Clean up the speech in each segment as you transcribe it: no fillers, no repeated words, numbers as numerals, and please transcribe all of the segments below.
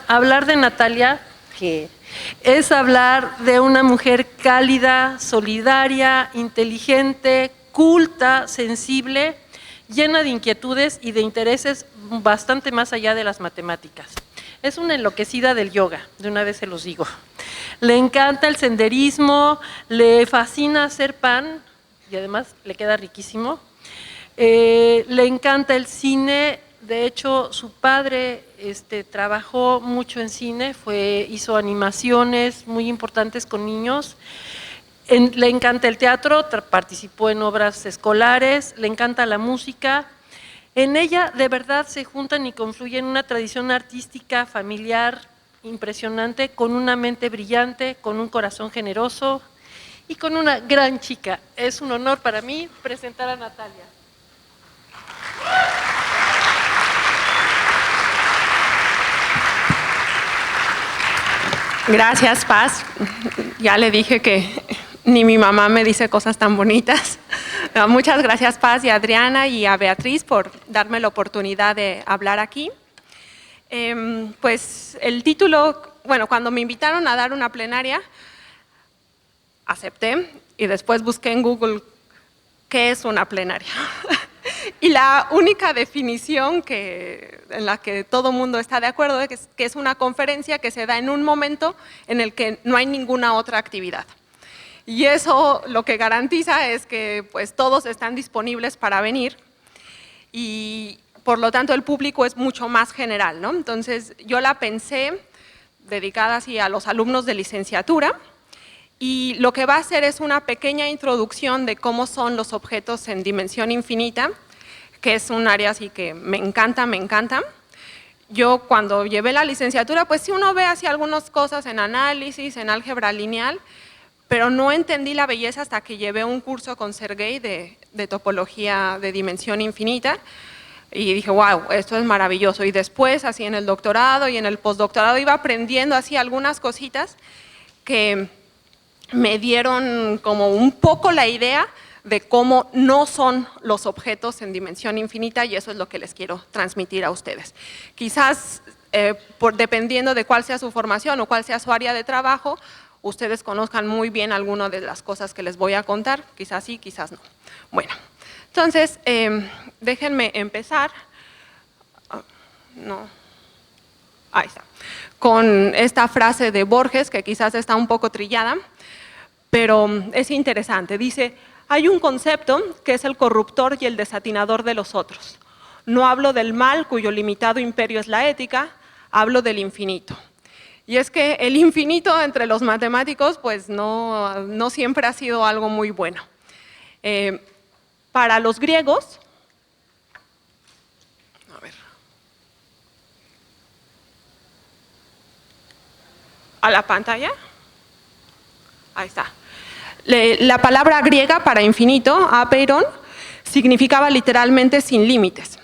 Hablar de Natalia, que es hablar de una mujer cálida, solidaria, inteligente, culta, sensible, llena de inquietudes y de intereses bastante más allá de las matemáticas. Es una enloquecida del yoga, de una vez se los digo. Le encanta el senderismo, le fascina hacer pan y además le queda riquísimo. Le encanta el cine. De hecho, su padre trabajó mucho en cine, hizo animaciones muy importantes con niños. Le encanta el teatro, participó en obras escolares, le encanta la música. En ella de verdad se juntan y confluyen una tradición artística familiar impresionante, con una mente brillante, con un corazón generoso y con una gran chica. Es un honor para mí presentar a Natalia. Gracias, Paz. Ya le dije que ni mi mamá me dice cosas tan bonitas. Muchas gracias, Paz, y a Adriana y a Beatriz por darme la oportunidad de hablar aquí. Pues el título, bueno, cuando me invitaron a dar una plenaria, acepté y después busqué en Google qué es una plenaria. Y la única definición en la que todo mundo está de acuerdo es que es una conferencia que se da en un momento en el que no hay ninguna otra actividad. Y eso lo que garantiza es que pues, todos están disponibles para venir y por lo tanto el público es mucho más general, ¿no? Entonces yo la pensé dedicada así a los alumnos de licenciatura y lo que va a hacer es una pequeña introducción de cómo son los objetos en dimensión infinita, que es un área así que me encanta. Yo cuando llevé la licenciatura, pues sí uno ve así algunas cosas en análisis, en álgebra lineal, pero no entendí la belleza hasta que llevé un curso con Sergey de topología de dimensión infinita y dije, wow, esto es maravilloso. Y después, así en el doctorado y en el postdoctorado, iba aprendiendo así algunas cositas que me dieron como un poco la idea de cómo no son los objetos en dimensión infinita y eso es lo que les quiero transmitir a ustedes. Quizás, dependiendo de cuál sea su formación o cuál sea su área de trabajo, ustedes conozcan muy bien algunas de las cosas que les voy a contar, quizás sí, quizás no. Bueno, entonces, déjenme empezar. Ahí está. Con esta frase de Borges, que quizás está un poco trillada, pero es interesante. Dice, hay un concepto que es el corruptor y el desatinador de los otros. No hablo del mal cuyo limitado imperio es la ética, hablo del infinito. Y es que el infinito entre los matemáticos pues no siempre ha sido algo muy bueno. Para los griegos, a la pantalla, ahí está. La palabra griega para infinito, apeiron, significaba literalmente sin límites.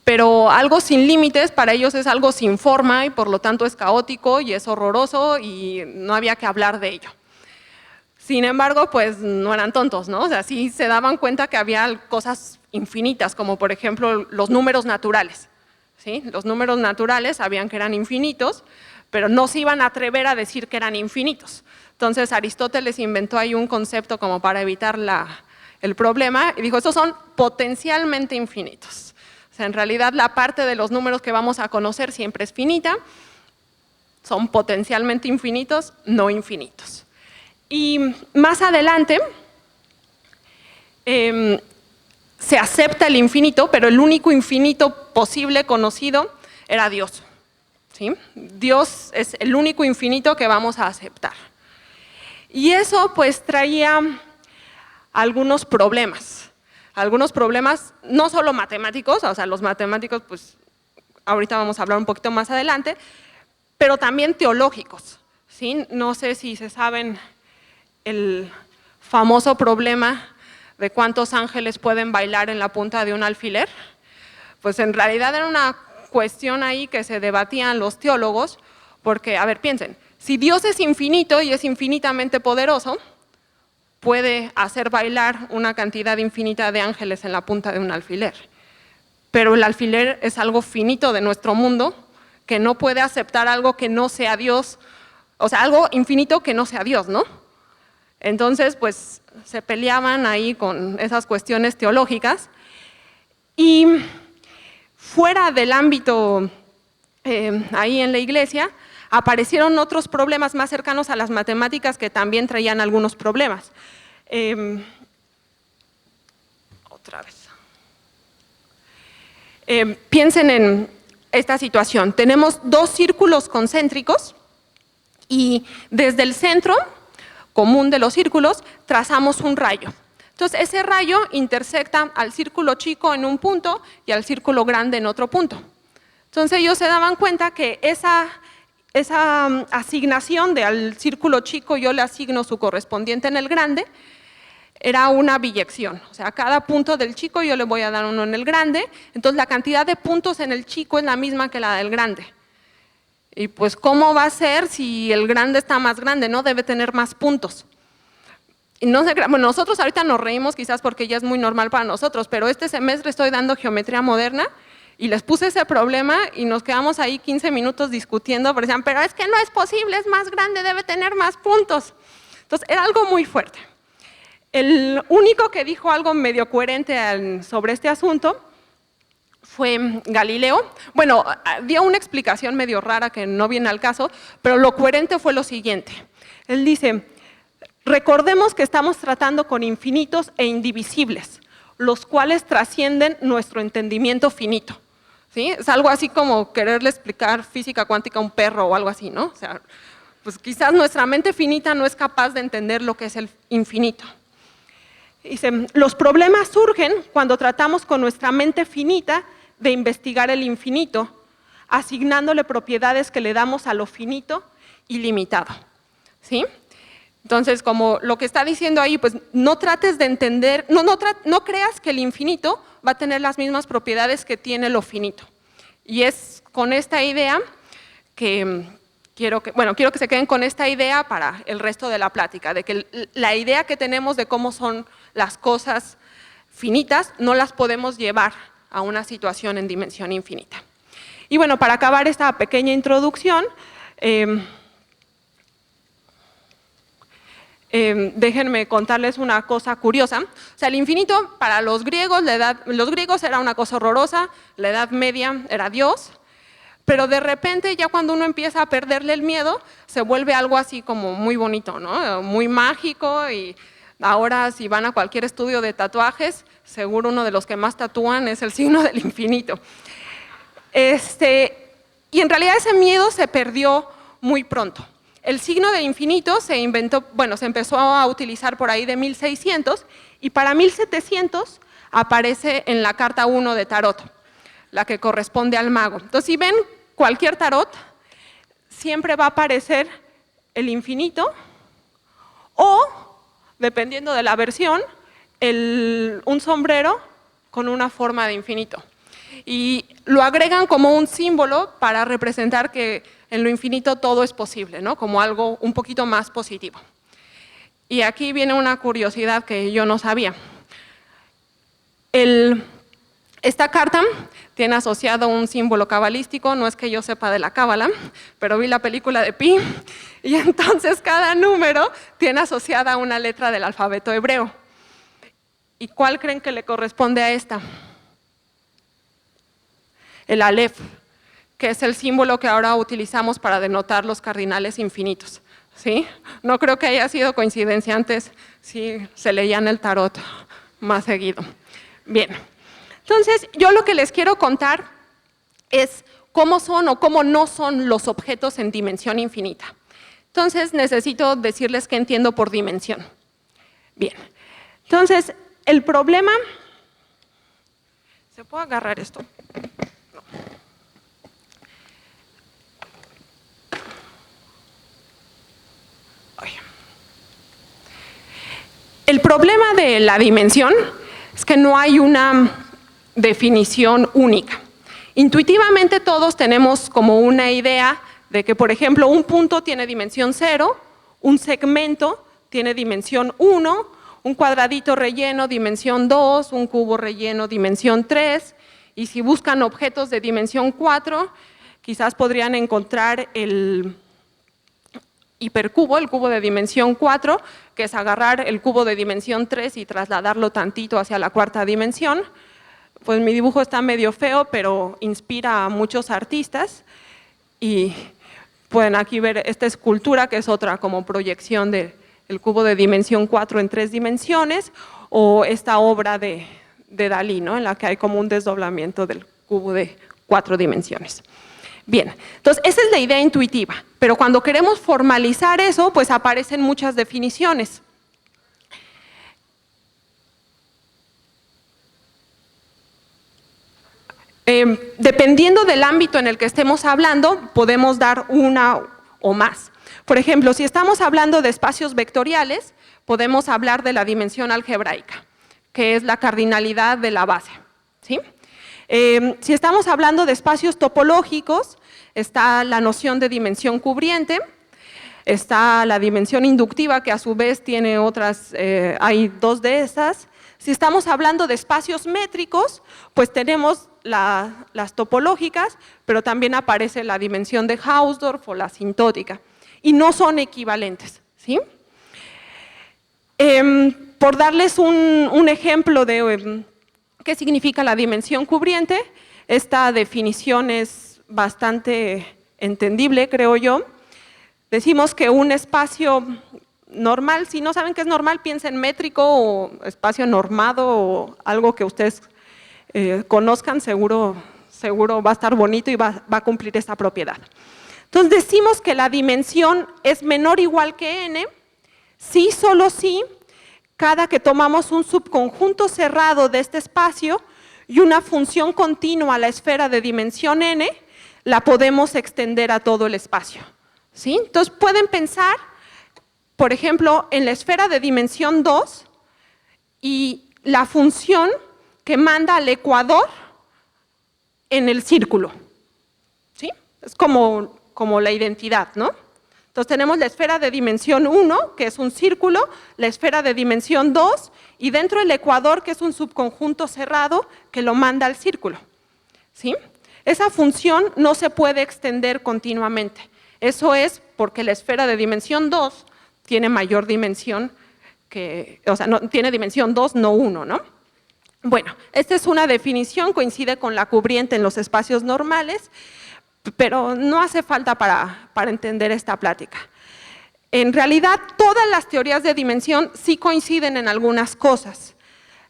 Pero algo sin límites para ellos es algo sin forma y por lo tanto es caótico y es horroroso y no había que hablar de ello. Sin embargo, pues no eran tontos, ¿no? O sea, sí se daban cuenta que había cosas infinitas, como por ejemplo los números naturales. ¿Sí? Los números naturales sabían que eran infinitos, pero no se iban a atrever a decir que eran infinitos. Entonces Aristóteles inventó ahí un concepto como para evitar el problema y dijo, estos son potencialmente infinitos. O sea, en realidad la parte de los números que vamos a conocer siempre es finita, son potencialmente infinitos, no infinitos. Y más adelante se acepta el infinito, pero el único infinito posible conocido era Dios. ¿Sí? Dios es el único infinito que vamos a aceptar. Y eso pues traía algunos problemas no solo matemáticos, o sea, los matemáticos pues ahorita vamos a hablar un poquito más adelante, pero también teológicos, ¿sí? No sé si se saben el famoso problema de cuántos ángeles pueden bailar en la punta de un alfiler, pues en realidad era una cuestión ahí que se debatían los teólogos, porque, a ver, piensen, si Dios es infinito y es infinitamente poderoso, puede hacer bailar una cantidad infinita de ángeles en la punta de un alfiler. Pero el alfiler es algo finito de nuestro mundo que no puede aceptar algo que no sea Dios, o sea, algo infinito que no sea Dios, ¿no? Entonces, pues, se peleaban ahí con esas cuestiones teológicas. Y fuera del ámbito ahí en la iglesia, aparecieron otros problemas más cercanos a las matemáticas que también traían algunos problemas. Otra vez. Piensen en esta situación. Tenemos dos círculos concéntricos y desde el centro común de los círculos trazamos un rayo. Entonces, ese rayo intersecta al círculo chico en un punto y al círculo grande en otro punto. Entonces, ellos se daban cuenta que esa asignación al círculo chico yo le asigno su correspondiente en el grande, era una biyección. O sea, a cada punto del chico yo le voy a dar uno en el grande, entonces la cantidad de puntos en el chico es la misma que la del grande. Y pues, ¿cómo va a ser si el grande está más grande? ¿No? Debe tener más puntos. Y no sé, bueno, nosotros ahorita nos reímos quizás porque ya es muy normal para nosotros, pero este semestre estoy dando geometría moderna y les puse ese problema y nos quedamos ahí 15 minutos discutiendo, porque decían, pero es que no es posible, es más grande, debe tener más puntos. Entonces, era algo muy fuerte. El único que dijo algo medio coherente sobre este asunto fue Galileo. Bueno, dio una explicación medio rara que no viene al caso, pero lo coherente fue lo siguiente. Él dice, recordemos que estamos tratando con infinitos e indivisibles, los cuales trascienden nuestro entendimiento finito. ¿Sí? Es algo así como quererle explicar física cuántica a un perro o algo así, ¿no? O sea, pues quizás nuestra mente finita no es capaz de entender lo que es el infinito. Dice, los problemas surgen cuando tratamos con nuestra mente finita de investigar el infinito, asignándole propiedades que le damos a lo finito y limitado. ¿Sí? Entonces, como lo que está diciendo ahí, pues no trates de entender, no creas que el infinito va a tener las mismas propiedades que tiene lo finito. Y es con esta idea que quiero que se queden con esta idea para el resto de la plática, de que la idea que tenemos de cómo son las cosas finitas no las podemos llevar a una situación en dimensión infinita. Y bueno, para acabar esta pequeña introducción, déjenme contarles una cosa curiosa. O sea, el infinito para los griegos era una cosa horrorosa, la Edad Media era Dios, pero de repente ya cuando uno empieza a perderle el miedo, se vuelve algo así como muy bonito, ¿no? Muy mágico, y ahora si van a cualquier estudio de tatuajes, seguro uno de los que más tatúan es el signo del infinito. Y en realidad ese miedo se perdió muy pronto. El signo del infinito se empezó a utilizar por ahí de 1600 y para 1700 aparece en la carta 1 de tarot, la que corresponde al mago. Entonces, si ven cualquier tarot, siempre va a aparecer el infinito o, dependiendo de la versión, un sombrero con una forma de infinito. Y lo agregan como un símbolo para representar que en lo infinito todo es posible, ¿no? Como algo un poquito más positivo. Y aquí viene una curiosidad que yo no sabía. Esta carta tiene asociado un símbolo cabalístico, no es que yo sepa de la cábala, pero vi la película de Pi, y entonces cada número tiene asociada una letra del alfabeto hebreo. ¿Y cuál creen que le corresponde a esta? El Aleph, que es el símbolo que ahora utilizamos para denotar los cardinales infinitos. ¿Sí? No creo que haya sido coincidencia, antes sí se leían el tarot más seguido. Bien, entonces yo lo que les quiero contar es cómo son o cómo no son los objetos en dimensión infinita. Entonces necesito decirles qué entiendo por dimensión. Bien, entonces el problema… ¿Se puede agarrar esto? No. El problema de la dimensión es que no hay una definición única. Intuitivamente todos tenemos como una idea de que, por ejemplo, un punto tiene dimensión 0, un segmento tiene dimensión 1, un cuadradito relleno dimensión 2, un cubo relleno dimensión 3, y si buscan objetos de dimensión 4, quizás podrían encontrar el hipercubo, el cubo de dimensión 4, que es agarrar el cubo de dimensión 3 y trasladarlo tantito hacia la cuarta dimensión. Pues mi dibujo está medio feo, pero inspira a muchos artistas. Y pueden aquí ver esta escultura, que es otra como proyección del cubo de dimensión 4 en 3 dimensiones, o esta obra de Dalí, ¿no? En la que hay como un desdoblamiento del cubo de 4 dimensiones. Bien, entonces esa es la idea intuitiva, pero cuando queremos formalizar eso, pues aparecen muchas definiciones. Dependiendo del ámbito en el que estemos hablando, podemos dar una o más. Por ejemplo, si estamos hablando de espacios vectoriales, podemos hablar de la dimensión algebraica, que es la cardinalidad de la base, ¿sí? Si estamos hablando de espacios topológicos, está la noción de dimensión cubriente, está la dimensión inductiva, que a su vez tiene otras, hay 2 de esas. Si estamos hablando de espacios métricos, pues tenemos las topológicas, pero también aparece la dimensión de Hausdorff o la asintótica, y no son equivalentes, ¿sí? Por darles un ejemplo de ¿qué significa la dimensión cubriente? Esta definición es bastante entendible, creo yo. Decimos que un espacio normal, si no saben qué es normal, piensen métrico o espacio normado o algo que ustedes conozcan, seguro va a estar bonito y va a cumplir esta propiedad. Entonces decimos que la dimensión es menor o igual que n, si solo si cada que tomamos un subconjunto cerrado de este espacio y una función continua a la esfera de dimensión n, la podemos extender a todo el espacio, ¿sí? Entonces pueden pensar, por ejemplo, en la esfera de dimensión 2 y la función que manda al ecuador en el círculo, ¿sí? Es como la identidad, ¿no? Entonces tenemos la esfera de dimensión 1, que es un círculo, la esfera de dimensión 2, y dentro el ecuador, que es un subconjunto cerrado que lo manda al círculo, ¿sí? Esa función no se puede extender continuamente. Eso es porque la esfera de dimensión 2 tiene mayor dimensión o sea, tiene dimensión 2, no 1, ¿no? Bueno, esta es una definición, coincide con la cubriente en los espacios normales, pero no hace falta para entender esta plática. En realidad, todas las teorías de dimensión sí coinciden en algunas cosas.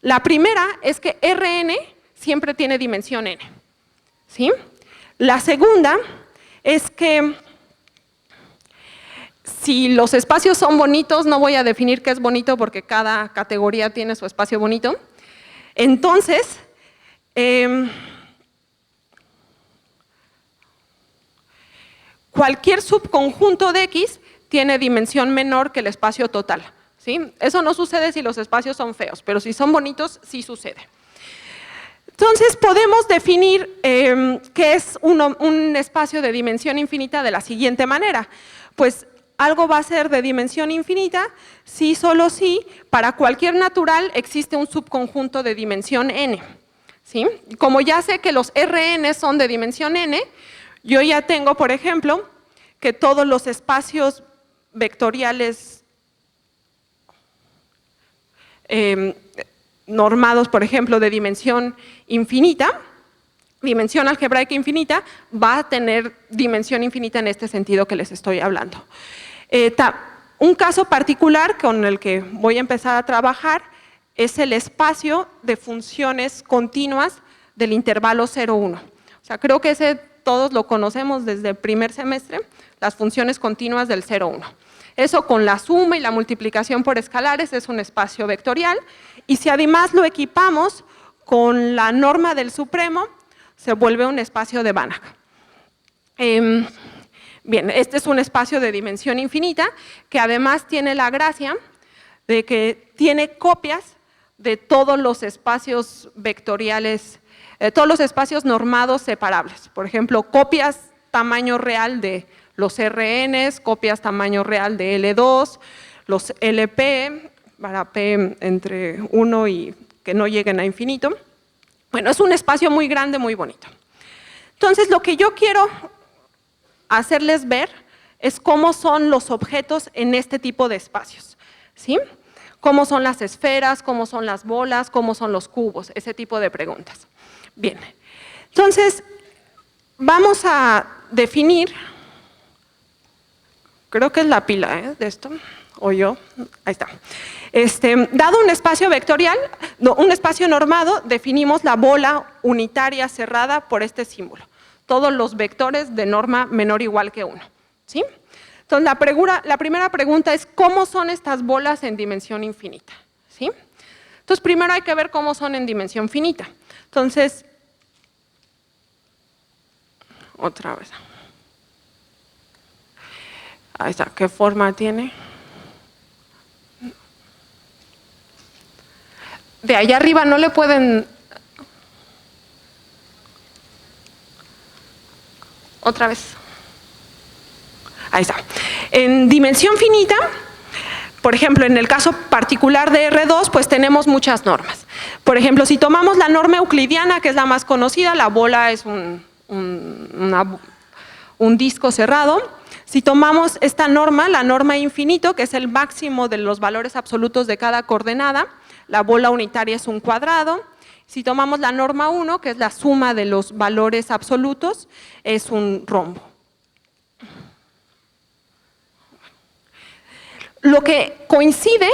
La primera es que Rn siempre tiene dimensión n, ¿sí? La segunda es que si los espacios son bonitos, no voy a definir qué es bonito porque cada categoría tiene su espacio bonito. Entonces, cualquier subconjunto de X tiene dimensión menor que el espacio total, ¿sí? Eso no sucede si los espacios son feos, pero si son bonitos, sí sucede. Entonces, podemos definir qué es un espacio de dimensión infinita de la siguiente manera. Pues algo va a ser de dimensión infinita si, solo si, para cualquier natural existe un subconjunto de dimensión n, ¿sí? Como ya sé que los Rn son de dimensión n, yo ya tengo, por ejemplo, que todos los espacios vectoriales normados, por ejemplo, de dimensión infinita, dimensión algebraica infinita, va a tener dimensión infinita en este sentido que les estoy hablando. Un caso particular con el que voy a empezar a trabajar es el espacio de funciones continuas del intervalo 0,1. O sea, creo que ese todos lo conocemos desde el primer semestre, las funciones continuas del 0,1. Eso con la suma y la multiplicación por escalares es un espacio vectorial, y si además lo equipamos con la norma del supremo, se vuelve un espacio de Banach. Bien, este es un espacio de dimensión infinita que además tiene la gracia de que tiene copias de todos los espacios vectoriales, todos los espacios normados separables. Por ejemplo, copias tamaño real de los RNs, copias tamaño real de L2, los LP, para P entre 1 y que no lleguen a infinito. Bueno, es un espacio muy grande, muy bonito. Entonces, lo que yo quiero hacerles ver es cómo son los objetos en este tipo de espacios, ¿sí? Cómo son las esferas, cómo son las bolas, cómo son los cubos, ese tipo de preguntas. Bien, entonces vamos a definir, creo que es la pila de esto, o yo, ahí está. Dado un espacio vectorial, un espacio normado, definimos la bola unitaria cerrada por este símbolo. Todos los vectores de norma menor o igual que 1, ¿sí? Entonces, la primera pregunta es, ¿cómo son estas bolas en dimensión infinita? ¿Sí? Entonces, primero hay que ver cómo son en dimensión finita. Entonces, otra vez. Ahí está, ¿qué forma tiene? De allá arriba no le pueden... Otra vez. Ahí está. En dimensión finita, por ejemplo, en el caso particular de R2, pues tenemos muchas normas. Por ejemplo, si tomamos la norma euclidiana, que es la más conocida, la bola es un disco cerrado. Si tomamos esta norma, la norma infinito, que es el máximo de los valores absolutos de cada coordenada, la bola unitaria es un cuadrado. Si tomamos la norma 1, que es la suma de los valores absolutos, es un rombo. Lo que coincide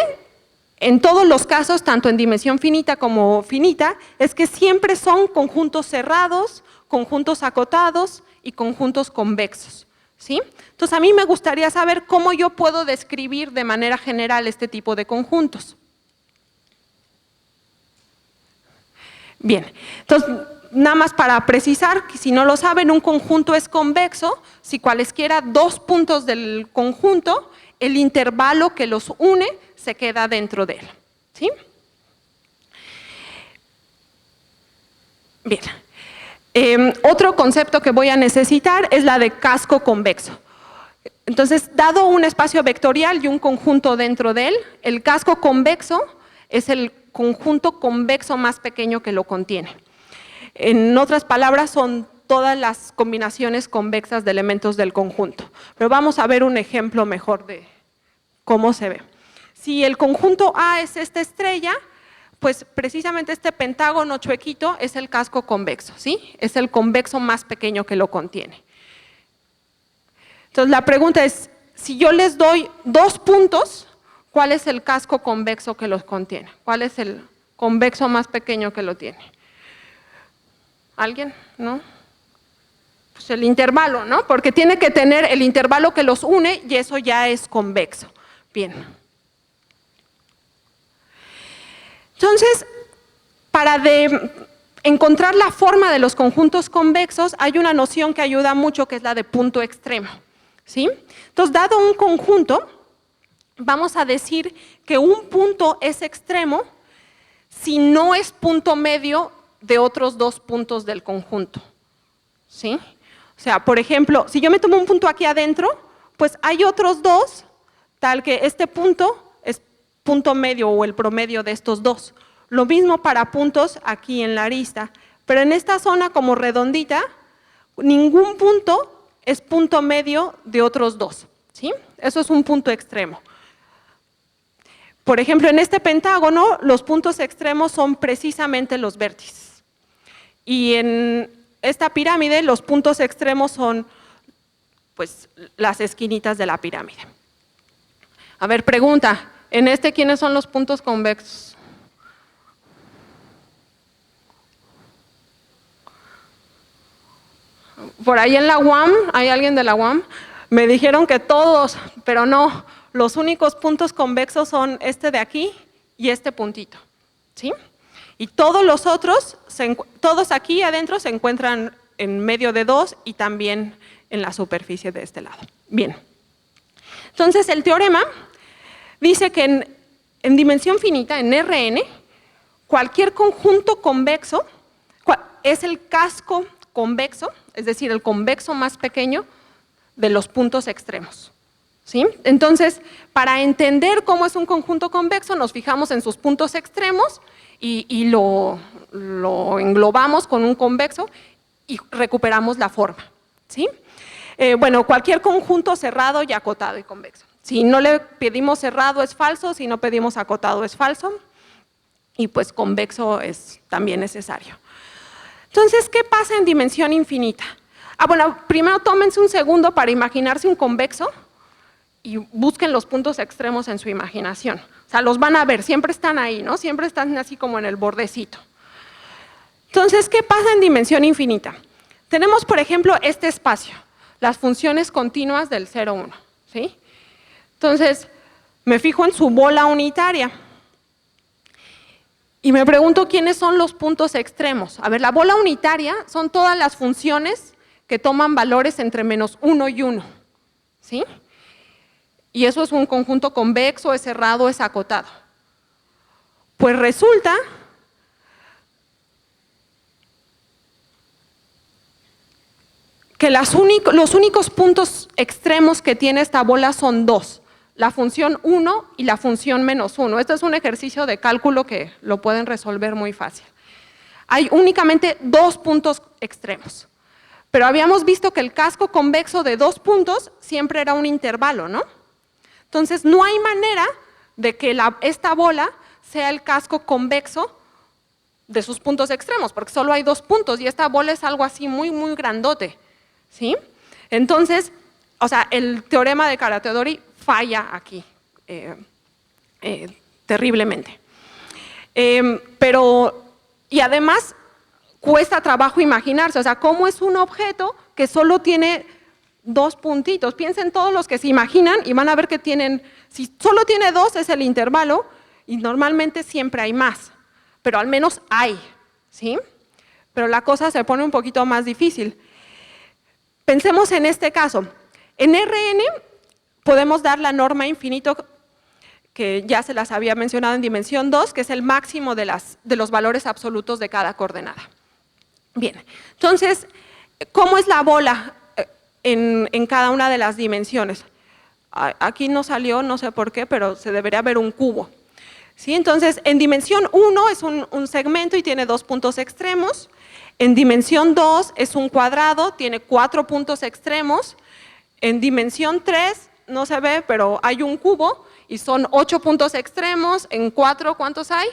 en todos los casos, tanto en dimensión finita como finita, es que siempre son conjuntos cerrados, conjuntos acotados y conjuntos convexos, ¿sí? Entonces, a mí me gustaría saber cómo yo puedo describir de manera general este tipo de conjuntos. Bien, entonces, nada más para precisar, que si no lo saben, un conjunto es convexo si cualesquiera dos puntos del conjunto, el intervalo que los une se queda dentro de él, ¿sí? Bien, otro concepto que voy a necesitar es la de casco convexo. Entonces, dado un espacio vectorial y un conjunto dentro de él, el casco convexo es el conjunto convexo más pequeño que lo contiene. En otras palabras, son todas las combinaciones convexas de elementos del conjunto. Pero vamos a ver un ejemplo mejor de cómo se ve. Si el conjunto A es esta estrella, pues precisamente este pentágono chuequito es el casco convexo, ¿sí? Es el convexo más pequeño que lo contiene. Entonces, la pregunta es, si yo les doy dos puntos, ¿cuál es el casco convexo que los contiene? ¿Cuál es el convexo más pequeño que lo tiene? ¿Alguien? ¿No? Pues el intervalo, ¿no? Porque tiene que tener el intervalo que los une y eso ya es convexo. Bien. Entonces, para encontrar la forma de los conjuntos convexos, hay una noción que ayuda mucho, que es la de punto extremo, ¿sí? Entonces, dado un conjunto, vamos a decir que un punto es extremo si no es punto medio de otros dos puntos del conjunto, ¿sí? O sea, por ejemplo, si yo me tomo un punto aquí adentro, pues hay otros dos, tal que este punto es punto medio o el promedio de estos dos. Lo mismo para puntos aquí en la arista, pero en esta zona como redondita, ningún punto es punto medio de otros dos, ¿sí? Eso es un punto extremo. Por ejemplo, en este pentágono, los puntos extremos son precisamente los vértices. Y en esta pirámide, los puntos extremos son, pues, las esquinitas de la pirámide. A ver, pregunta, ¿en este quiénes son los puntos convexos? Por ahí en la UAM, ¿hay alguien de la UAM? Me dijeron que todos, pero no. Los únicos puntos convexos son este de aquí y este puntito, ¿sí? Y todos los otros, todos aquí adentro se encuentran en medio de dos y también en la superficie de este lado. Bien. Entonces, el teorema dice que en dimensión finita, en Rn, cualquier conjunto convexo es el casco convexo, es decir, el convexo más pequeño de los puntos extremos, ¿sí? Entonces, para entender cómo es un conjunto convexo, nos fijamos en sus puntos extremos y lo englobamos con un convexo y recuperamos la forma, ¿sí? Bueno, cualquier conjunto cerrado y acotado y convexo. Si no le pedimos cerrado es falso, si no pedimos acotado es falso, y pues convexo es también necesario. Entonces, ¿qué pasa en dimensión infinita? Bueno, primero tómense un segundo para imaginarse un convexo y busquen los puntos extremos en su imaginación. O sea, los van a ver, siempre están ahí, ¿no? Siempre están así como en el bordecito. Entonces, ¿qué pasa en dimensión infinita? Tenemos, por ejemplo, este espacio, las funciones continuas del 0, 1, ¿sí? Entonces, me fijo en su bola unitaria y me pregunto quiénes son los puntos extremos. A ver, la bola unitaria son todas las funciones que toman valores entre -1 y 1, ¿sí? Y eso es un conjunto convexo, es cerrado, es acotado. Pues resulta que los únicos puntos extremos que tiene esta bola son dos, la función 1 y la función -1. Este es un ejercicio de cálculo que lo pueden resolver muy fácil. Hay únicamente dos puntos extremos, pero habíamos visto que el casco convexo de 2 puntos siempre era un intervalo, ¿no? Entonces, no hay manera de que esta bola sea el casco convexo de sus puntos extremos, porque solo hay 2 puntos y esta bola es algo así muy, muy grandote, ¿sí? Entonces, o sea, el teorema de Carathédori falla aquí terriblemente. Y además, cuesta trabajo imaginarse, o sea, ¿cómo es un objeto que solo tiene 2 puntitos? Piensen todos los que se imaginan y van a ver que tienen, si solo tiene 2 es el intervalo y normalmente siempre hay más, pero al menos hay, ¿sí? Pero la cosa se pone un poquito más difícil. Pensemos en este caso, en Rn podemos dar la norma infinito que ya se las había mencionado en dimensión 2, que es el máximo de los valores absolutos de cada coordenada. Bien, entonces, ¿cómo es la bola en cada una de las dimensiones? Aquí no salió, no sé por qué, pero se debería ver un cubo. ¿Sí? Entonces, en dimensión 1 es un segmento y tiene 2 puntos extremos. En dimensión 2 es un cuadrado, tiene 4 puntos extremos. En dimensión 3 no se ve, pero hay un cubo y son 8 puntos extremos. En 4, ¿cuántos hay?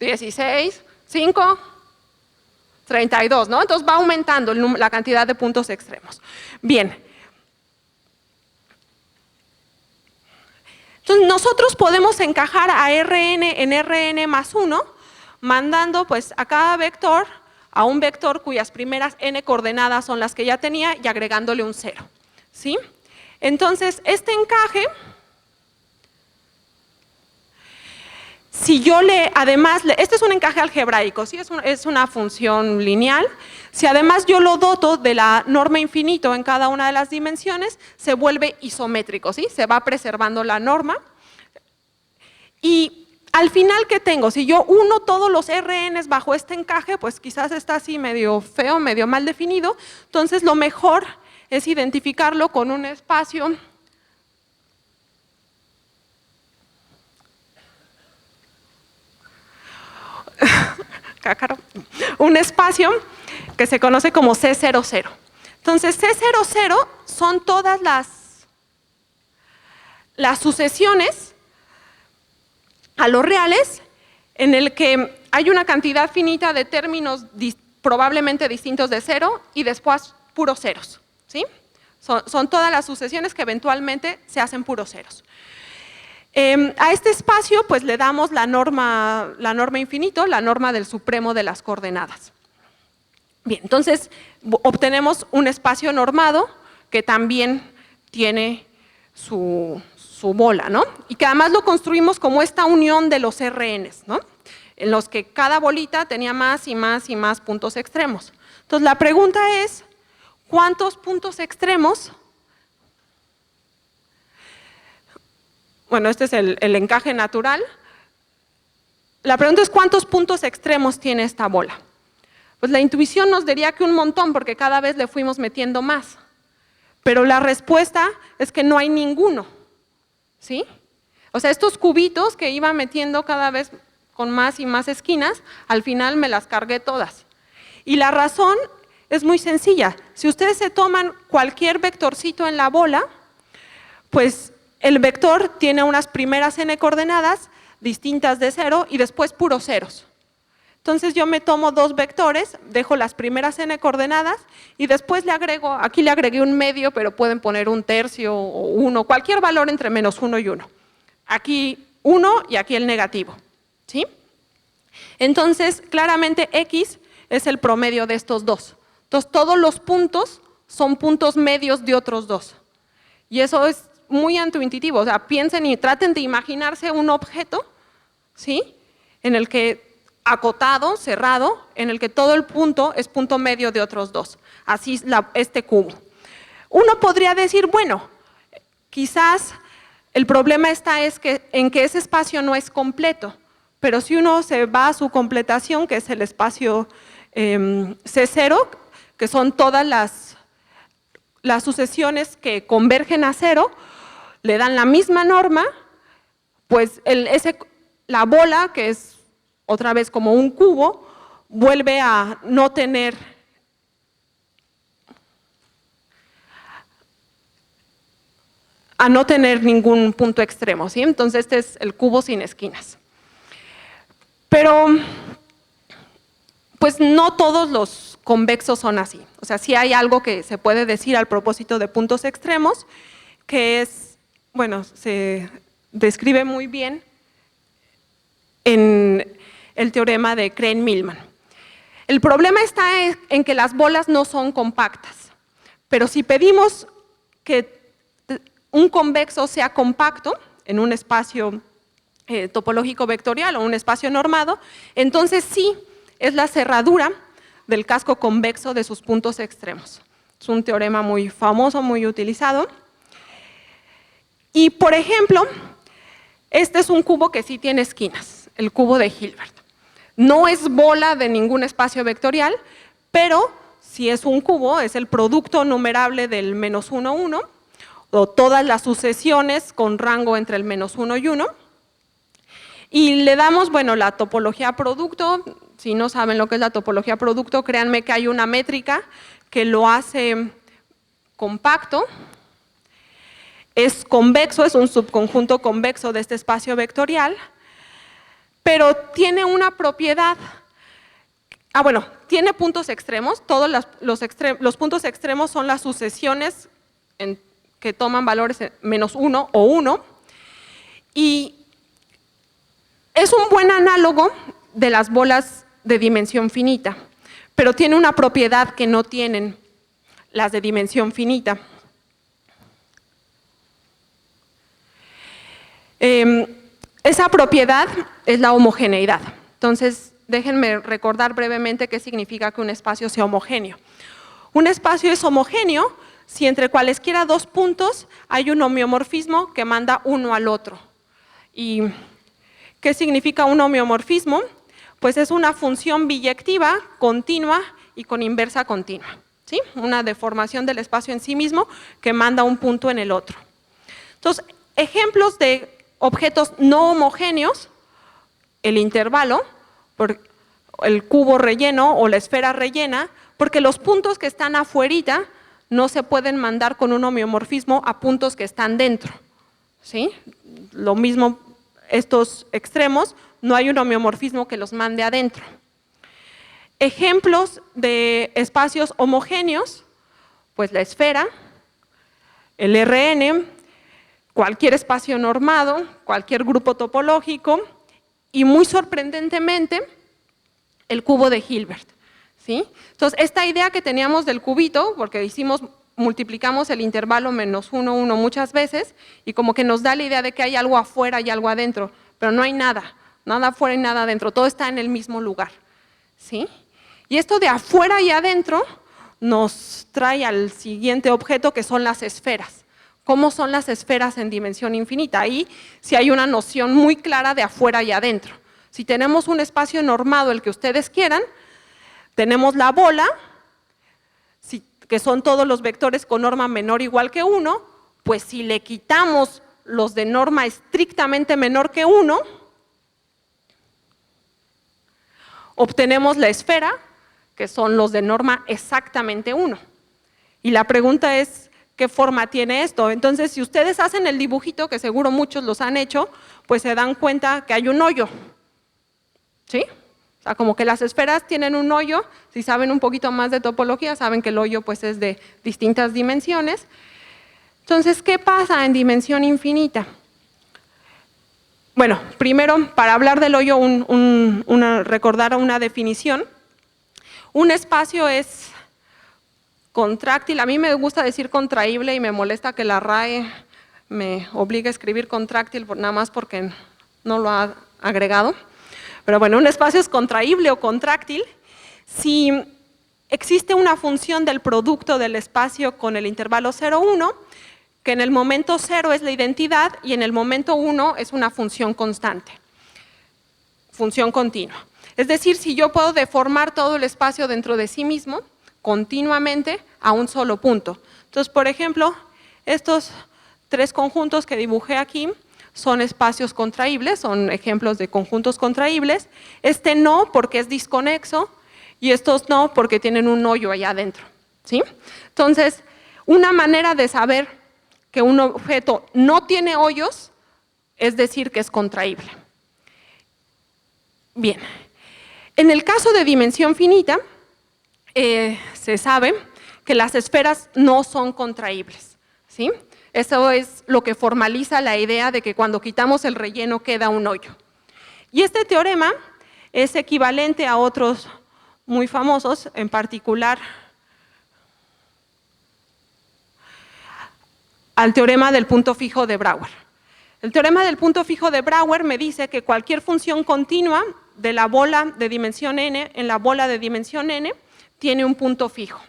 16, 5, 32, ¿no? Entonces va aumentando la cantidad de puntos extremos. Bien. Entonces nosotros podemos encajar a Rn en Rn más 1, mandando pues a cada vector a un vector cuyas primeras n coordenadas son las que ya tenía y agregándole un 0, ¿sí? Entonces, este encaje, si yo este es un encaje algebraico, ¿sí? Es una función lineal. Si además yo lo doto de la norma infinito en cada una de las dimensiones, se vuelve isométrico, ¿sí? Se va preservando la norma. Y al final, ¿qué tengo? Si yo uno todos los Rns bajo este encaje, pues quizás está así medio feo, medio mal definido. Entonces, lo mejor es identificarlo con un espacio un espacio que se conoce como C00. Entonces, C00 son todas las sucesiones a los reales en el que hay una cantidad finita de términos probablemente distintos de 0 y después puros ceros, ¿sí? Son todas las sucesiones que eventualmente se hacen puros ceros. A este espacio pues le damos la norma infinito, la norma del supremo de las coordenadas. Bien, entonces obtenemos un espacio normado que también tiene su bola, ¿no? Y que además lo construimos como esta unión de los Rns, ¿no? En los que cada bolita tenía más y más y más puntos extremos. Entonces la pregunta es, ¿cuántos puntos extremos? Bueno, este es el encaje natural. La pregunta es, ¿cuántos puntos extremos tiene esta bola? Pues la intuición nos diría que un montón, porque cada vez le fuimos metiendo más. Pero la respuesta es que no hay ninguno, ¿sí? O sea, estos cubitos que iba metiendo cada vez con más y más esquinas, al final me las cargué todas. Y la razón es muy sencilla. Si ustedes se toman cualquier vectorcito en la bola, pues el vector tiene unas primeras n coordenadas distintas de 0 y después puros ceros. Entonces yo me tomo dos vectores, dejo las primeras n coordenadas y después le agrego, aquí le agregué un medio, pero pueden poner un tercio o 1, cualquier valor entre -1 y 1. Aquí 1 y aquí el negativo, ¿sí? Entonces, claramente x es el promedio de estos dos. Entonces, todos los puntos son puntos medios de otros dos. Y eso es muy intuitivo. O sea, piensen y traten de imaginarse un objeto, ¿sí? En el que acotado, cerrado, en el que todo el punto es punto medio de otros dos. Así es este cubo. Uno podría decir, bueno, quizás el problema está en que ese espacio no es completo, pero si uno se va a su completación, que es el espacio C0, que son todas las sucesiones que convergen a 0, le dan la misma norma, pues la bola, que es otra vez como un cubo, vuelve a no tener ningún punto extremo, ¿sí? Entonces este es el cubo sin esquinas. Pero, pues no todos los convexos son así. O sea, sí hay algo que se puede decir al propósito de puntos extremos, que es, bueno, se describe muy bien en el teorema de Krein-Milman. El problema está en que las bolas no son compactas, pero si pedimos que un convexo sea compacto en un espacio topológico vectorial o un espacio normado, entonces sí es la cerradura del casco convexo de sus puntos extremos. Es un teorema muy famoso, muy utilizado. Y, por ejemplo, este es un cubo que sí tiene esquinas, el cubo de Hilbert. No es bola de ningún espacio vectorial, pero si es un cubo, es el producto numerable del -1, 1, o todas las sucesiones con rango entre el -1 y 1. Y le damos, bueno, la topología producto. Si no saben lo que es la topología producto, créanme que hay una métrica que lo hace compacto. Es convexo, es un subconjunto convexo de este espacio vectorial, pero tiene una propiedad. Bueno, tiene puntos extremos. Todos los puntos extremos son las sucesiones que toman valores -1 o 1. Y es un buen análogo de las bolas de dimensión finita, pero tiene una propiedad que no tienen las de dimensión finita. Esa propiedad es la homogeneidad. Entonces, déjenme recordar brevemente qué significa que un espacio sea homogéneo. Un espacio es homogéneo si entre cualesquiera dos puntos hay un homeomorfismo que manda uno al otro. ¿Y qué significa un homeomorfismo? Pues es una función biyectiva, continua y con inversa continua, ¿sí? Una deformación del espacio en sí mismo que manda un punto en el otro. Entonces, ejemplos de objetos no homogéneos, el intervalo, el cubo relleno o la esfera rellena, porque los puntos que están afuerita no se pueden mandar con un homeomorfismo a puntos que están dentro, ¿sí? Lo mismo, estos extremos, no hay un homeomorfismo que los mande adentro. Ejemplos de espacios homogéneos, pues la esfera, el Rn, cualquier espacio normado, cualquier grupo topológico y muy sorprendentemente el cubo de Hilbert, ¿sí? Entonces, esta idea que teníamos del cubito, porque multiplicamos el intervalo -1, 1 muchas veces y como que nos da la idea de que hay algo afuera y algo adentro, pero no hay nada afuera y nada adentro, todo está en el mismo lugar, ¿sí? Y esto de afuera y adentro nos trae al siguiente objeto, que son las esferas. ¿Cómo son las esferas en dimensión infinita? Ahí sí hay una noción muy clara de afuera y adentro. Si tenemos un espacio normado, el que ustedes quieran, tenemos la bola, que son todos los vectores con norma menor o igual que 1, pues si le quitamos los de norma estrictamente menor que 1, obtenemos la esfera, que son los de norma exactamente 1. Y la pregunta es, ¿qué forma tiene esto? Entonces, si ustedes hacen el dibujito, que seguro muchos los han hecho, pues se dan cuenta que hay un hoyo, ¿sí? O sea, como que las esferas tienen un hoyo. Si saben un poquito más de topología, saben que el hoyo pues es de distintas dimensiones. Entonces, ¿qué pasa en dimensión infinita? Bueno, primero, para hablar del hoyo, recordar una definición. Un espacio es contráctil. A mí me gusta decir contraíble y me molesta que la RAE me obligue a escribir contráctil nada más porque no lo ha agregado. Pero bueno, un espacio es contraíble o contráctil si existe una función del producto del espacio con el intervalo 0, 1, que en el momento 0 es la identidad y en el momento 1 es una función constante, función continua. Es decir, si yo puedo deformar todo el espacio dentro de sí mismo continuamente a un solo punto. Entonces, por ejemplo, estos 3 conjuntos que dibujé aquí son espacios contraíbles, son ejemplos de conjuntos contraíbles. Este no, porque es disconexo, y estos no, porque tienen un hoyo allá adentro, ¿sí? Entonces, una manera de saber que un objeto no tiene hoyos es decir que es contraíble. Bien, en el caso de dimensión finita, se sabe que las esferas no son contraíbles, ¿sí? Eso es lo que formaliza la idea de que cuando quitamos el relleno queda un hoyo. Y este teorema es equivalente a otros muy famosos, en particular al teorema del punto fijo de Brouwer. El teorema del punto fijo de Brouwer me dice que cualquier función continua de la bola de dimensión n en la bola de dimensión n tiene un punto fijo.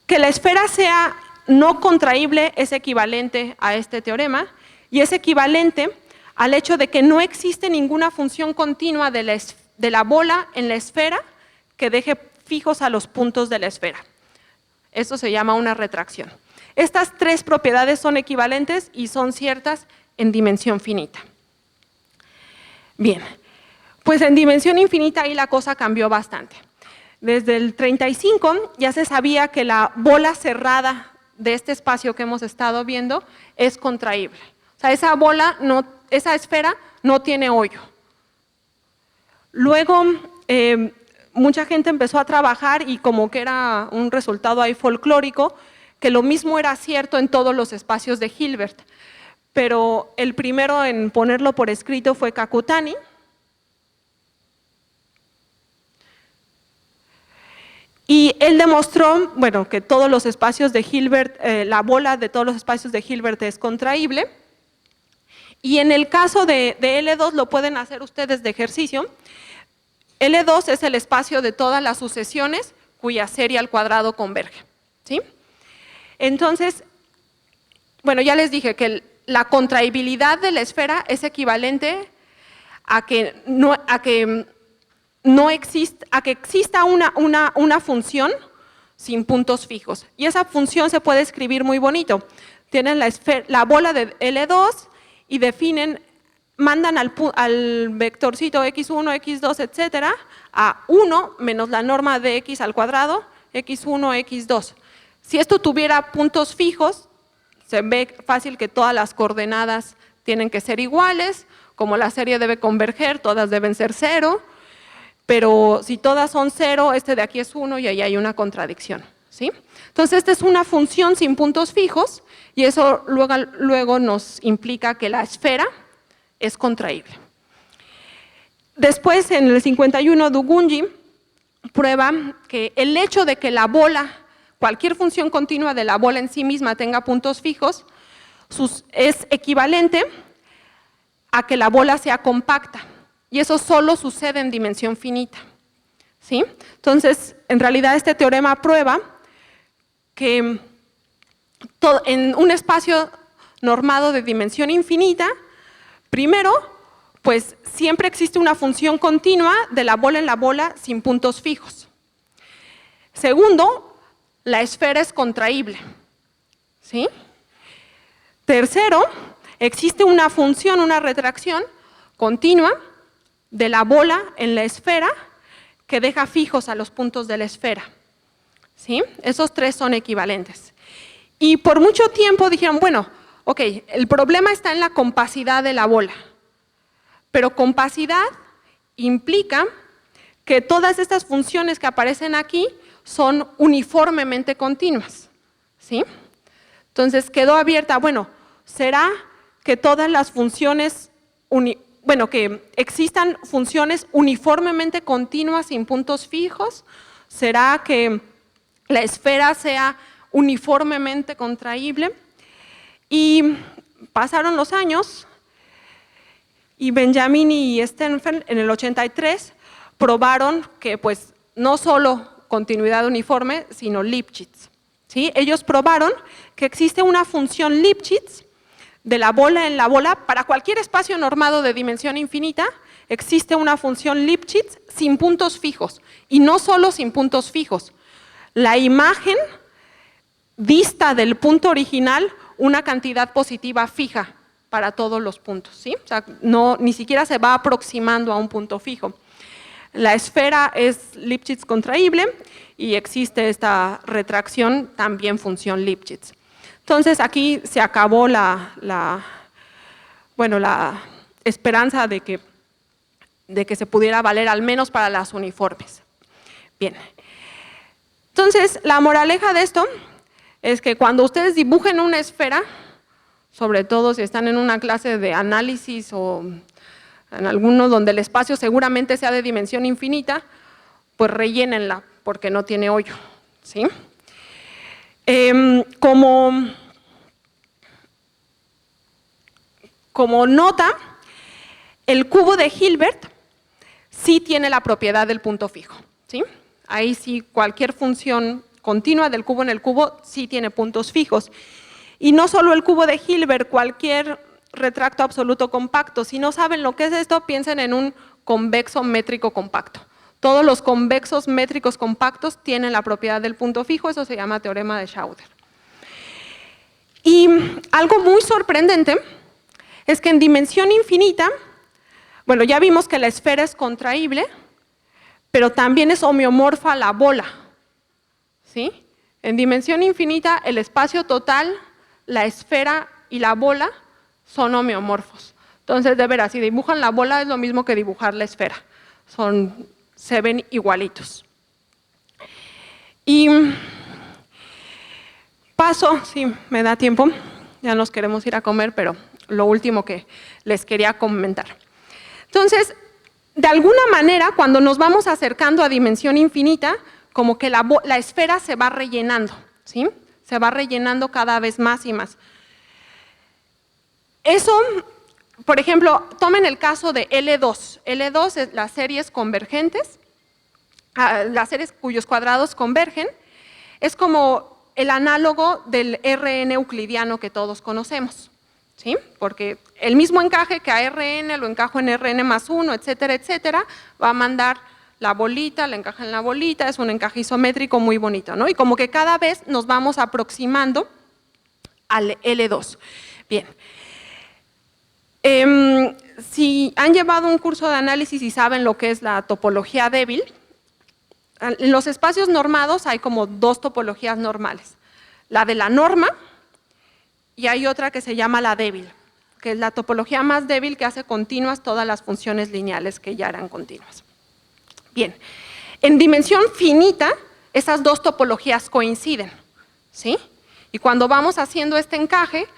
Que la esfera sea no contraíble es equivalente a este teorema y es equivalente al hecho de que no existe ninguna función continua de la bola en la esfera que deje fijos a los puntos de la esfera. Esto se llama una retracción. Estas 3 propiedades son equivalentes y son ciertas en dimensión finita. Bien, pues en dimensión infinita ahí la cosa cambió bastante. Desde el 35 ya se sabía que la bola cerrada de este espacio que hemos estado viendo es contraíble. O sea, esa esfera no tiene hoyo. Luego, mucha gente empezó a trabajar y como que era un resultado ahí folclórico, que lo mismo era cierto en todos los espacios de Hilbert. Pero el primero en ponerlo por escrito fue Kakutani. Y él demostró, bueno, que todos los espacios de Hilbert, la bola de todos los espacios de Hilbert es contraíble. Y en el caso de L2 lo pueden hacer ustedes de ejercicio. L2 es el espacio de todas las sucesiones cuya serie al cuadrado converge, ¿sí? Entonces, bueno, ya les dije que la contraibilidad de la esfera es equivalente a que exista una función sin puntos fijos. Y esa función se puede escribir muy bonito. Tienen la bola de L2 y mandan al vectorcito x1, x2, etcétera, a 1 menos la norma de x al cuadrado, x1, x2. Si esto tuviera puntos fijos, se ve fácil que todas las coordenadas tienen que ser iguales, como la serie debe converger, todas deben ser 0, pero si todas son 0, este de aquí es 1 y ahí hay una contradicción, ¿sí? Entonces, esta es una función sin puntos fijos y eso luego nos implica que la esfera es contraíble. Después, en el 51, Dugunji prueba que el hecho de que la bola, cualquier función continua de la bola en sí misma tenga puntos fijos, es equivalente a que la bola sea compacta. Y eso solo sucede en dimensión finita, ¿sí? Entonces, en realidad este teorema prueba que en un espacio normado de dimensión infinita, primero, pues siempre existe una función continua de la bola en la bola sin puntos fijos. Segundo, la esfera es contraíble, ¿sí? Tercero, existe una función, una retracción continua de la bola en la esfera que deja fijos a los puntos de la esfera. ¿Sí? Esos tres son equivalentes. Y por mucho tiempo dijeron, bueno, ok, el problema está en la compacidad de la bola, pero compacidad implica que todas estas funciones que aparecen aquí son uniformemente continuas. ¿Sí? Entonces quedó abierta, bueno, ¿será que todas las funciones, que existan funciones uniformemente continuas sin puntos fijos? ¿Será que la esfera sea uniformemente contraíble? Y pasaron los años y Benjamin y Sternfeld en el 83 probaron que pues no solo continuidad uniforme, sino Lipschitz. ¿Sí? Ellos probaron que existe una función Lipschitz de la bola en la bola. Para cualquier espacio normado de dimensión infinita, existe una función Lipschitz sin puntos fijos. Y no solo sin puntos fijos. La imagen dista del punto original una cantidad positiva fija para todos los puntos. ¿Sí? O sea, ni siquiera se va aproximando a un punto fijo. La esfera es Lipschitz contraíble y existe esta retracción, también función Lipschitz. Entonces aquí se acabó la esperanza de que se pudiera valer al menos para las uniformes. Bien. Entonces, la moraleja de esto es que cuando ustedes dibujen una esfera, sobre todo si están en una clase de análisis o en alguno donde el espacio seguramente sea de dimensión infinita, pues rellénenla porque no tiene hoyo. ¿Sí? Como nota, el cubo de Hilbert sí tiene la propiedad del punto fijo. ¿Sí? Ahí sí cualquier función continua del cubo en el cubo sí tiene puntos fijos. Y no solo el cubo de Hilbert, cualquier retracto absoluto compacto. Si no saben lo que es esto, piensen en un convexo métrico compacto. Todos los convexos métricos compactos tienen la propiedad del punto fijo, eso se llama teorema de Schauder. Y algo muy sorprendente es que en dimensión infinita, bueno, ya vimos que la esfera es contraíble, pero también es homeomorfa a la bola. ¿Sí? En dimensión infinita, el espacio total, la esfera y la bola son homeomorfos. Entonces, de veras, si dibujan la bola es lo mismo que dibujar la esfera. Se ven igualitos. Y paso, si me da tiempo, ya nos queremos ir a comer, pero lo último que les quería comentar. Entonces, de alguna manera, cuando nos vamos acercando a dimensión infinita, como que la esfera se va rellenando, ¿sí? Se va rellenando cada vez más y más. Eso, por ejemplo, tomen el caso de L2. L2 es las series convergentes, las series cuyos cuadrados convergen, es como el análogo del Rn euclidiano que todos conocemos, ¿sí? Porque el mismo encaje que a Rn lo encajo en Rn más 1, etcétera, etcétera, va a mandar la bolita, la encaja en la bolita, es un encaje isométrico muy bonito, ¿no? Y como que cada vez nos vamos aproximando al L2. Bien. Si han llevado un curso de análisis y saben lo que es la topología débil, en los espacios normados hay como dos topologías normales. La de la norma y hay otra que se llama la débil, que es la topología más débil que hace continuas todas las funciones lineales que ya eran continuas. Bien, en dimensión finita, esas dos topologías coinciden, ¿sí? Y cuando vamos haciendo este encaje,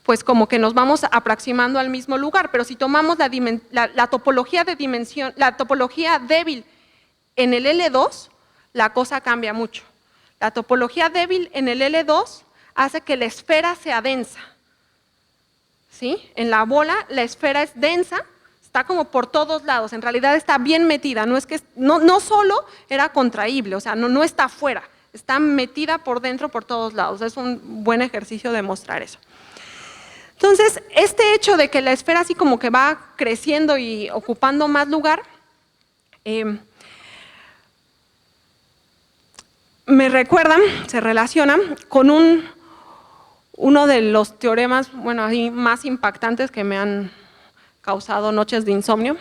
pues como que nos vamos aproximando al mismo lugar, pero si tomamos la topología de dimensión, la topología débil en el L2, la cosa cambia mucho. La topología débil en el L2 hace que la esfera sea densa, ¿sí? En la bola la esfera es densa, está como por todos lados, en realidad está bien metida, no solo era contraíble, o sea, no está afuera, está metida por dentro por todos lados, es un buen ejercicio de mostrar eso. Entonces, este hecho de que la esfera así como que va creciendo y ocupando más lugar, me recuerda, se relaciona con uno de los teoremas, bueno, así más impactantes que me han causado noches de insomnio,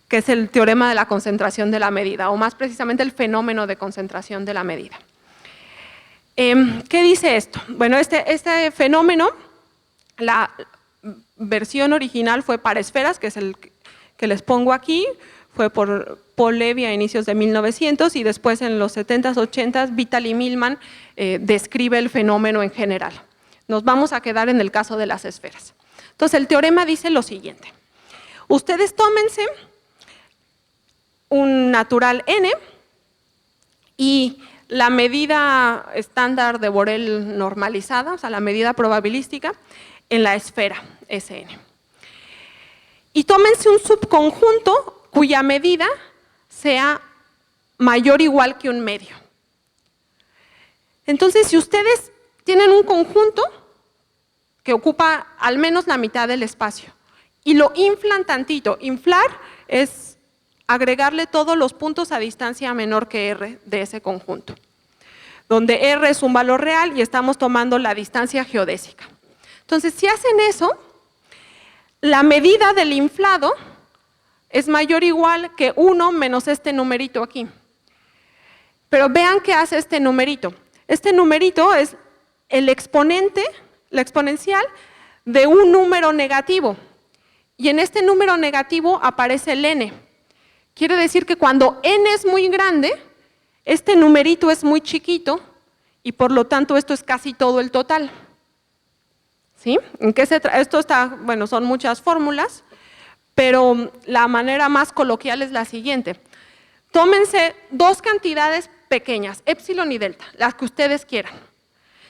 que es el teorema de la concentración de la medida, o más precisamente el fenómeno de concentración de la medida. ¿Qué dice esto? Bueno, este fenómeno, la versión original fue para esferas, que es el que les pongo aquí, fue por Paul Levy a inicios de 1900 y después en los 70s, 80s, Vitaly Milman describe el fenómeno en general. Nos vamos a quedar en el caso de las esferas. Entonces, el teorema dice lo siguiente. Ustedes tómense un natural n y la medida estándar de Borel normalizada, o sea, la medida probabilística, en la esfera Sn. Y tómense un subconjunto cuya medida sea mayor o igual que un medio. Entonces, si ustedes tienen un conjunto que ocupa al menos la mitad del espacio y lo inflan tantito, inflar es agregarle todos los puntos a distancia menor que r de ese conjunto, donde r es un valor real y estamos tomando la distancia geodésica. Entonces, si hacen eso, la medida del inflado es mayor o igual que 1 menos este numerito aquí. Pero vean qué hace este numerito. Este numerito es el exponente, la exponencial de un número negativo. Y en este número negativo aparece el n. Quiere decir que cuando n es muy grande, este numerito es muy chiquito y por lo tanto esto es casi todo el total. ¿Sí? ¿En qué esto está? Bueno, son muchas fórmulas, pero la manera más coloquial es la siguiente. Tómense dos cantidades pequeñas, epsilon y delta, las que ustedes quieran.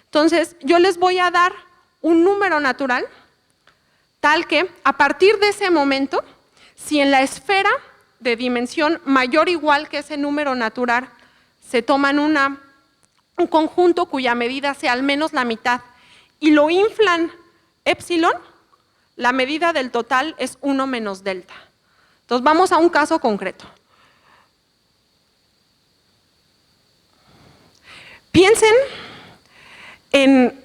Entonces, yo les voy a dar un número natural tal que a partir de ese momento, si en la esfera de dimensión mayor o igual que ese número natural se toman un conjunto cuya medida sea al menos la mitad y lo inflan epsilon, la medida del total es 1 menos delta. Entonces vamos a un caso concreto. Piensen en,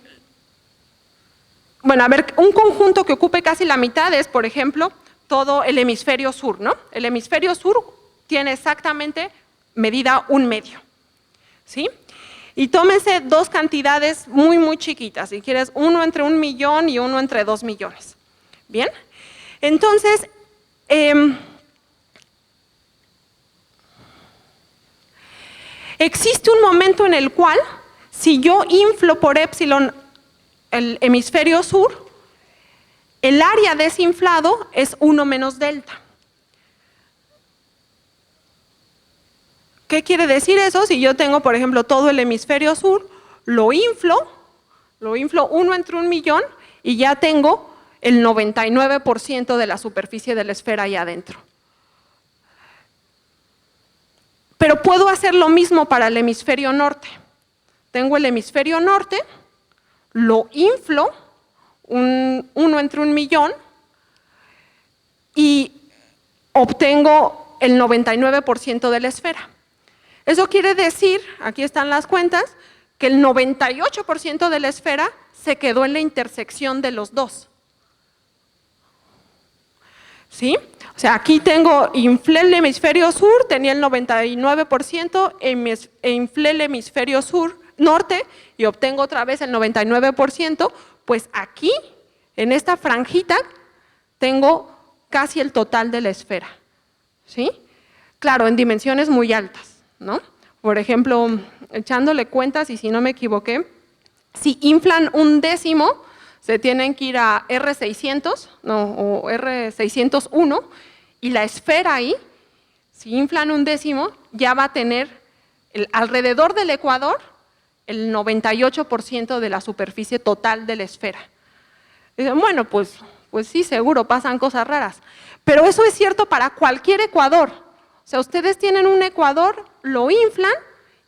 bueno, a ver, un conjunto que ocupe casi la mitad es, por ejemplo, todo el hemisferio sur, ¿no? El hemisferio sur tiene exactamente medida 1 medio, ¿sí? Y tómense dos cantidades muy, muy chiquitas, si quieres, uno entre 1 millón y uno entre 2 millones. ¿Bien? Entonces, existe un momento en el cual, si yo inflo por epsilon el hemisferio sur, el área desinflado es 1 menos delta. ¿Qué quiere decir eso? Si yo tengo, por ejemplo, todo el hemisferio sur, lo inflo 1 entre 1 millón y ya tengo el 99% de la superficie de la esfera ahí adentro. Pero puedo hacer lo mismo para el hemisferio norte. Tengo el hemisferio norte, lo inflo 1 entre 1 millón y obtengo el 99% de la esfera. Eso quiere decir, aquí están las cuentas, que el 98% de la esfera se quedó en la intersección de los dos. ¿Sí? O sea, aquí inflé el hemisferio sur, tenía el 99%, e inflé el hemisferio norte y obtengo otra vez el 99%, pues aquí, en esta franjita, tengo casi el total de la esfera. ¿Sí? Claro, en dimensiones muy altas, ¿no? Por ejemplo, echándole cuentas, y si no me equivoqué, si inflan un décimo, se tienen que ir a R600, o R601, y la esfera ahí, si inflan un décimo, ya va a tener alrededor del ecuador el 98% de la superficie total de la esfera. Y dicen, bueno, pues sí, seguro, pasan cosas raras. Pero eso es cierto para cualquier ecuador. O sea, ustedes tienen un ecuador, lo inflan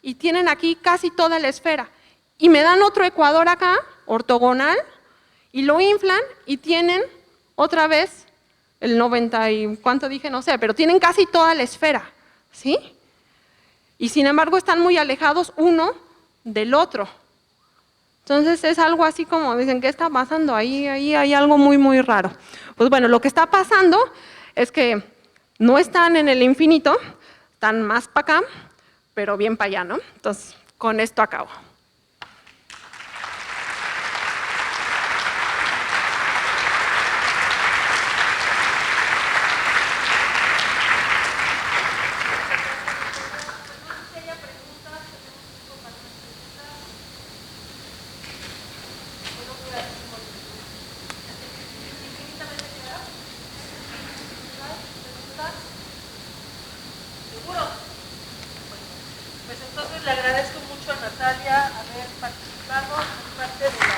y tienen aquí casi toda la esfera. Y me dan otro ecuador acá, ortogonal, y lo inflan y tienen otra vez el 90 y cuánto dije, no sé, pero tienen casi toda la esfera, ¿sí? Y sin embargo están muy alejados uno del otro. Entonces es algo así como, dicen, ¿qué está pasando? Ahí hay algo muy, muy raro. Pues bueno, lo que está pasando es que No están en el infinito, están más para acá, pero bien para allá, ¿no? Entonces, con esto acabo. Pues entonces le agradezco mucho a Natalia haber participado en parte de la...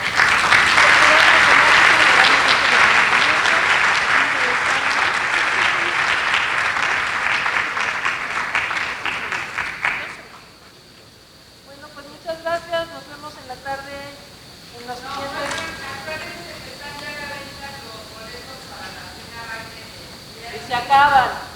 Bueno, pues muchas gracias, nos vemos en la tarde en los siguientes... Que se acaban.